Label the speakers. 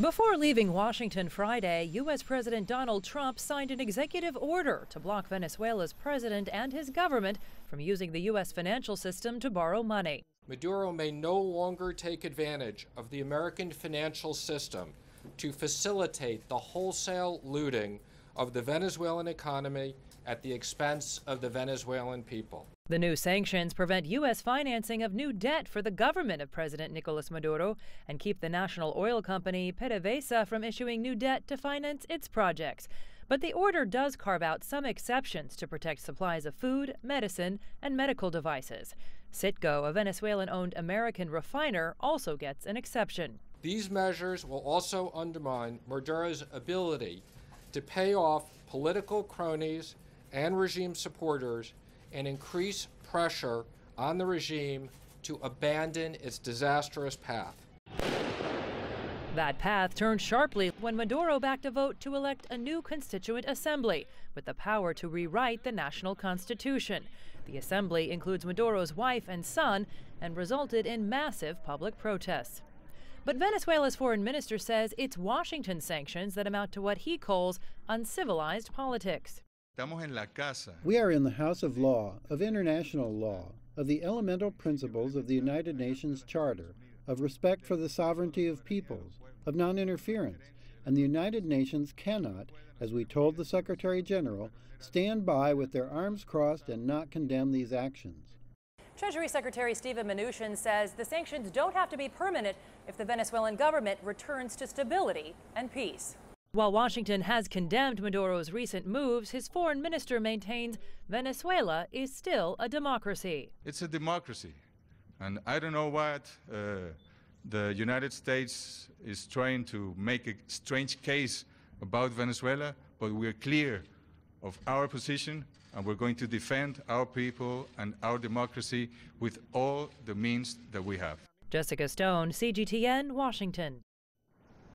Speaker 1: Before leaving Washington Friday, U.S. President Donald Trump signed an executive order to block Venezuela's president and his government from using the U.S. financial system to borrow money.
Speaker 2: Maduro may no longer take advantage of the American financial system to facilitate the wholesale looting of the Venezuelan economy at the expense of the Venezuelan people.
Speaker 1: The new sanctions prevent U.S. financing of new debt for the government of President Nicolas Maduro and keep the national oil company PDVSA from issuing new debt to finance its projects. But the order does carve out some exceptions to protect supplies of food, medicine, and medical devices. Citgo, a Venezuelan-owned American refiner, also gets an exception.
Speaker 2: These measures will also undermine Maduro's ability to pay off political cronies and regime supporters and increase pressure on the regime to abandon its disastrous path.
Speaker 1: That path turned sharply when Maduro backed a vote to elect a new constituent assembly with the power to rewrite the national constitution. The assembly includes Maduro's wife and son and resulted in massive public protests. But Venezuela's foreign minister says it's Washington's sanctions that amount to what he calls uncivilized politics.
Speaker 3: We are in the house of law, of international law, of the elemental principles of the United Nations Charter, of respect for the sovereignty of peoples, of non-interference, and the United Nations cannot, as we told the Secretary General, stand by with their arms crossed and not condemn these actions.
Speaker 1: Treasury Secretary Steven Mnuchin says the sanctions don't have to be permanent if the Venezuelan government returns to stability and peace. While Washington has condemned Maduro's recent moves, his foreign minister maintains Venezuela is still a democracy.
Speaker 4: It's a democracy. And I don't know what the United States is trying to make a strange case about Venezuela, but we're clear of our position, and we're going to defend our people and our democracy with all the means that we have.
Speaker 1: Jessica Stone, CGTN, Washington.